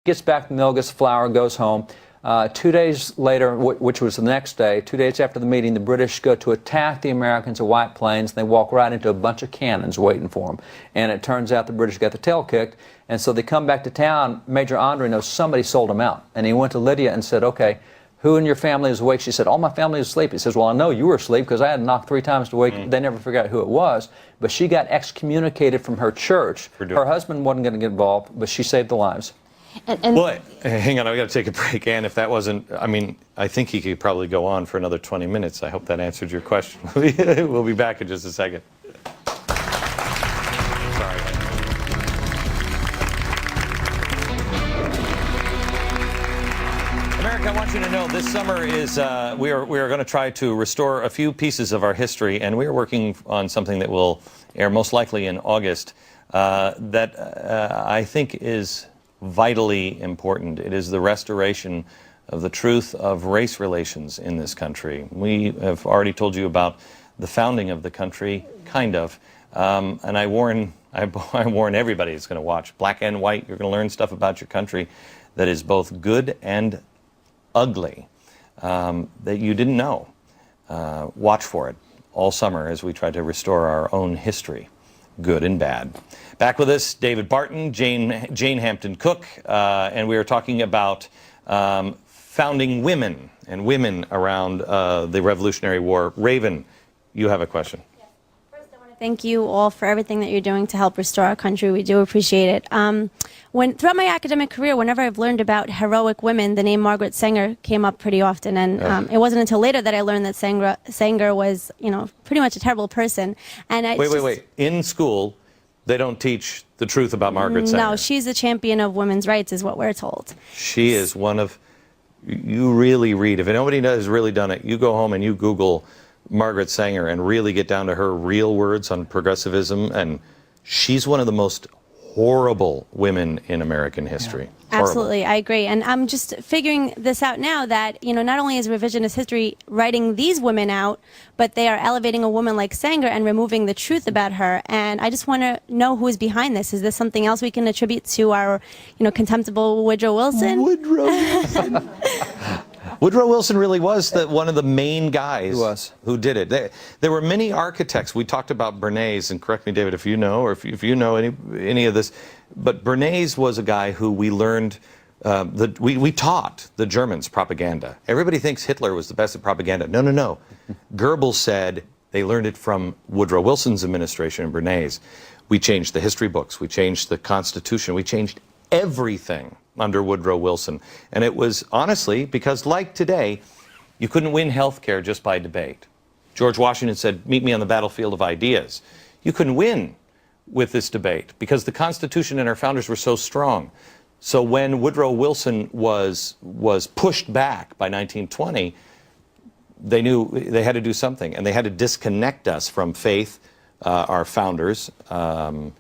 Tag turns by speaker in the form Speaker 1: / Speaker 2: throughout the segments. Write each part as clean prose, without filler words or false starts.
Speaker 1: gets back from the mill, gets the flour, goes home. 2 days later, which was the next day, 2 days after the meeting, the British go to attack the Americans at White Plains, and they walk right into a bunch of cannons waiting for them. And it turns out the British got the tail kicked, and so they come back to town. Major Andre knows somebody sold him out, and he went to Lydia and said, okay, who in your family is awake? She said, all my family is asleep. He says, well, I know you were asleep because I had knocked 3 times to wake. They never figured out who it was, but she got excommunicated from her church. Her husband wasn't going to get involved, but she saved the lives.
Speaker 2: Well, hang on, I've got to take a break. And if that wasn't, I mean, I think he could probably go on for another 20 minutes. I hope that answered your question. We'll be back in just a second. Sorry. America, I want you to know this summer is, we are going to try to restore a few pieces of our history, and we are working on something that will air most likely in August that I think is vitally important. It is the restoration of the truth of race relations in this country. We have already told you about the founding of the country, kind of, and I warn everybody that's going to watch, black and white, you're going to learn stuff about your country that is both good and ugly, that you didn't know. Watch for it all summer as we try to restore our own history, good and bad. Back with us, David Barton, Jane Hampton Cook, and we are talking about founding women and women around the Revolutionary War. Raven, you have a question.
Speaker 3: Yes. First, I want to thank you all for everything that you're doing to help restore our country. We do appreciate it. Throughout my academic career, whenever I've learned about heroic women, the name Margaret Sanger came up pretty often, and it wasn't until later that I learned that Sanger was, pretty much a terrible person. And
Speaker 2: wait. In school, they don't teach the truth about Margaret Sanger.
Speaker 3: No, she's a champion of women's rights, is what we're told.
Speaker 2: She is one of, you really read, if nobody has really done it, you go home and you Google Margaret Sanger and really get down to her real words on progressivism, and she's one of the most horrible women in American history.
Speaker 3: Yeah. Absolutely, I agree. And I'm just figuring this out now that, not only is revisionist history writing these women out, but they are elevating a woman like Sanger and removing the truth about her. And I just want to know who is behind this. Is this something else we can attribute to our, contemptible Woodrow Wilson?
Speaker 2: Woodrow Wilson. Woodrow Wilson really was one of the main guys who did it. There were many architects. We talked about Bernays, and correct me, David, if you know, or if you know any of this, but Bernays was a guy who we learned, we taught the Germans propaganda. Everybody thinks Hitler was the best at propaganda. No. Goebbels said they learned it from Woodrow Wilson's administration and Bernays. We changed the history books. We changed the Constitution. We changed everything under Woodrow Wilson. And it was honestly because, like today, you couldn't win health care just by debate. George Washington said, meet me on the battlefield of ideas. You couldn't win with this debate because the Constitution and our founders were so strong. So when Woodrow Wilson was pushed back by 1920, they knew they had to do something, and they had to disconnect us from faith, our founders, and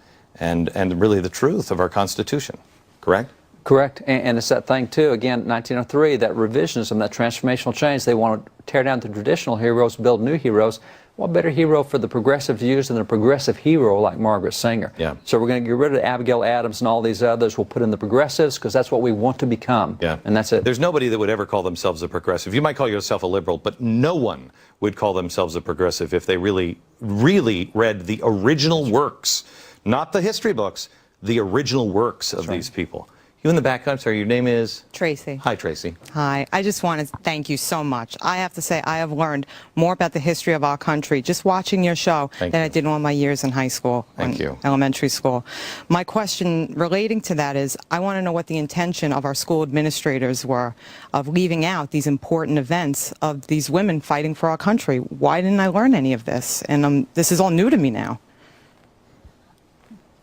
Speaker 2: really the truth of our Constitution. Correct?
Speaker 1: Correct, and it's that thing too, again, 1903, that revisionism, that transformational change. They want to tear down the traditional heroes, build new heroes. What better hero for the progressive to use than a progressive hero like Margaret Sanger?
Speaker 2: Yeah.
Speaker 1: So we're going to get rid of Abigail Adams and all these others. We'll put in the progressives because that's what we want to become.
Speaker 2: Yeah.
Speaker 1: And that's it.
Speaker 2: There's nobody that would ever call themselves a progressive. You might call yourself a liberal, but no one would call themselves a progressive if they really read the original works, not the history books, the original works of these people. You in the back, I'm sorry, your name is?
Speaker 4: Tracy.
Speaker 2: Hi, Tracy.
Speaker 4: Hi. I just want to thank you so much. I have to say I have learned more about the history of our country just watching your show than I did in all my years in high school.
Speaker 2: Thank you.
Speaker 4: Elementary school. My question relating to that is I want to know what the intention of our school administrators were of leaving out these important events of these women fighting for our country. Why didn't I learn any of this? And this is all new to me now.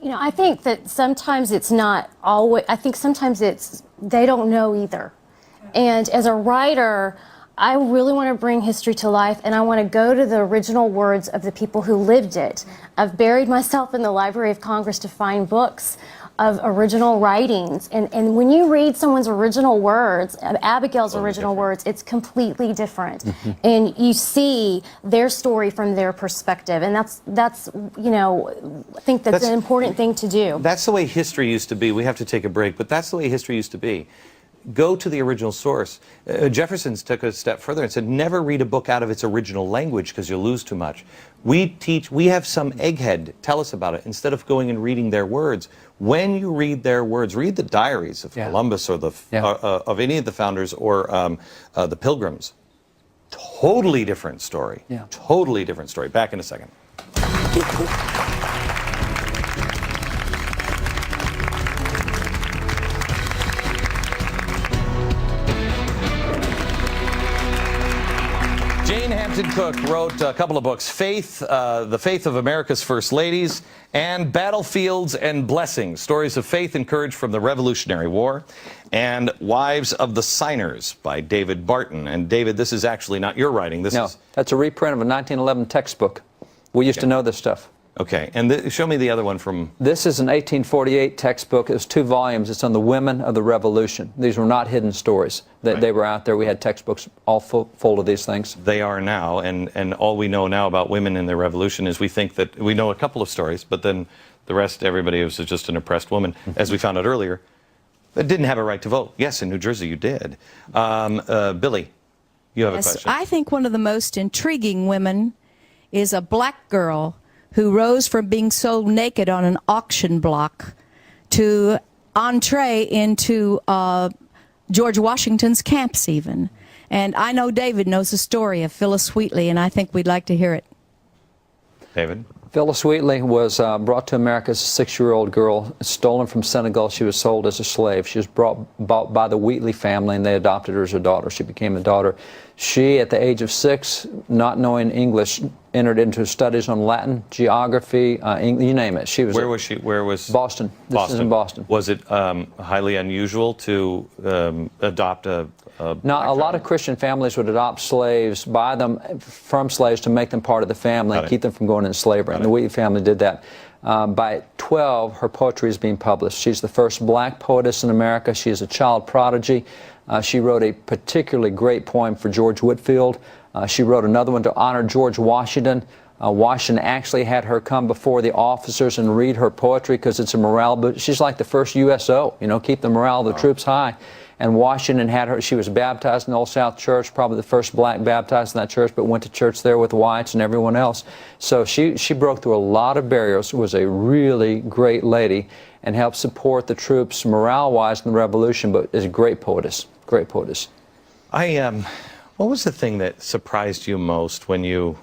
Speaker 5: I think that sometimes it's not always, I think sometimes they don't know either. And as a writer, I really want to bring history to life, and I want to go to the original words of the people who lived it. I've buried myself in the Library of Congress to find books of original writings. And when you read someone's original words, Abigail's original words, it's completely different. And you see their story from their perspective. And that's you know, I think that's an important thing to do.
Speaker 2: That's the way history used to be. We have to take a break, but that's the way history used to be. Go to the original source. Jefferson took a step further and said, never read a book out of its original language because you'll lose too much. We have some egghead tell us about it instead of going and reading their words. When you read their words, read the diaries of Columbus or of any of the founders or the Pilgrims. Totally different story. Totally different story. Back in a second. Jane Hampton Cook wrote a couple of books, Faith, The Faith of America's First Ladies, and Battlefields and Blessings, Stories of Faith and Courage from the Revolutionary War, and Wives of the Signers by David Barton. And David, this is actually not your writing.
Speaker 1: No, that's a reprint of a 1911 textbook. We used to know this stuff.
Speaker 2: Okay, and show me the other one from...
Speaker 1: This is an 1848 textbook. It's 2 volumes. It's on the women of the Revolution. These were not hidden stories. They were out there. We had textbooks all full of these things.
Speaker 2: They are now, and all we know now about women in the Revolution is we think that we know a couple of stories, but then the rest, everybody was just an oppressed woman. As we found out earlier, that didn't have a right to vote. Yes, in New Jersey you did. Billy, you have a question.
Speaker 6: I think one of the most intriguing women is a black girl who rose from being sold naked on an auction block to entree into George Washington's camps even. And I know David knows the story of Phyllis Wheatley, and I think we'd like to hear it.
Speaker 2: David?
Speaker 1: Phyllis Wheatley was brought to America as a 6-year-old girl, stolen from Senegal. She was sold as a slave. She was bought by the Wheatley family, and they adopted her as a daughter. She became a daughter. She, at the age of 6, not knowing English, entered into studies on Latin, geography, you name it. She was.
Speaker 2: Where was she? Where was
Speaker 1: Boston? This is in Boston.
Speaker 2: Was it highly unusual to adopt a
Speaker 1: Now, a lot of Christian families would adopt slaves, buy them from slaves to make them part of the family, and keep them from going into slavery. And the Wheatley family did that. By 12, her poetry is being published. She's the first black poetess in America. She is a child prodigy. She wrote a particularly great poem for George Whitefield. She wrote another one to honor George Washington. Washington actually had her come before the officers and read her poetry because it's a morale book. She's like the first USO, you know, keep the morale of the troops high. And Washington had her, she was baptized in the Old South Church, probably the first black baptized in that church, but went to church there with whites and everyone else. So she broke through a lot of barriers, was a really great lady, and helped support the troops morale-wise in the Revolution, but is a great poetess, great poetess.
Speaker 2: What was the thing that surprised you most when you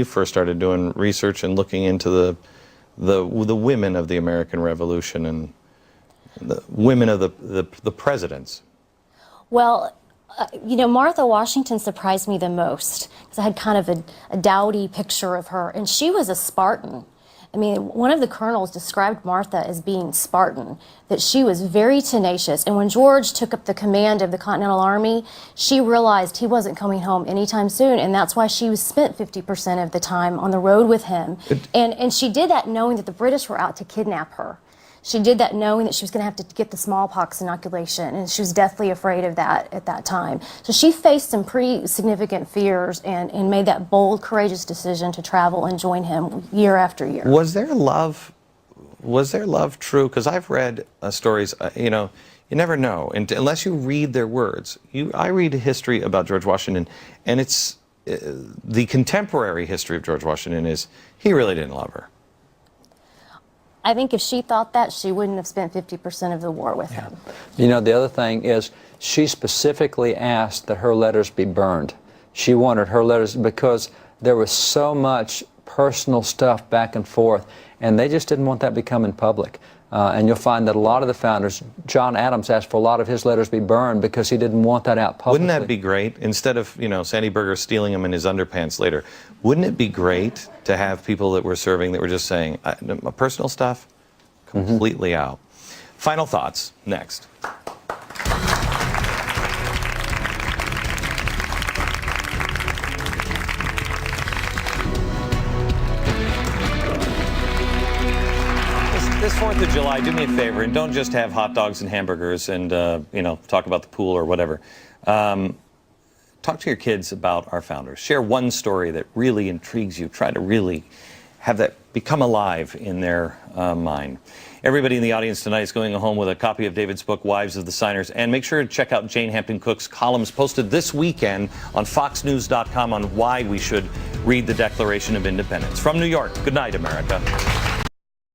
Speaker 2: first started doing research and looking into the women of the American Revolution and the women of the presidents?
Speaker 5: Well, you know, Martha Washington surprised me the most because I had kind of a dowdy picture of her, and she was a Spartan. I mean, one of the colonels described Martha as being Spartan, that she was very tenacious. And when George took up the command of the Continental Army, she realized he wasn't coming home anytime soon, and that's why she was spent 50% of the time on the road with him. And she did that knowing that the British were out to kidnap her. She did that knowing that she was going to have to get the smallpox inoculation, and she was deathly afraid of that at that time. So she faced some pretty significant fears and made that bold, courageous decision to travel and join him year after year.
Speaker 2: Was there love? Was their love true? Because I've read stories, you know, you never know unless you read their words. I read a history about George Washington, and it's the contemporary history of George Washington is he really didn't love her.
Speaker 5: I think if she thought that, she wouldn't have spent 50% of the war with him.
Speaker 1: You know, the other thing is she specifically asked that her letters be burned. She wanted her letters because there was so much personal stuff back and forth, and they just didn't want that becoming public. And you'll find that a lot of the founders, John Adams asked for a lot of his letters be burned because he didn't want that out publicly.
Speaker 2: Wouldn't that be great? Instead of, you know, Sandy Berger stealing them in his underpants later, wouldn't it be great to have people that were serving that were just saying, my personal stuff, completely out? Final thoughts, next. This 4th of July, do me a favor and don't just have hot dogs and hamburgers and, talk about the pool or whatever. Talk to your kids about our founders. Share one story that really intrigues you. Try to really have that become alive in their mind. Everybody in the audience tonight is going home with a copy of David's book, Wives of the Signers. And make sure to check out Jane Hampton Cook's columns posted this weekend on foxnews.com on why we should read the Declaration of Independence. From New York, good night, America.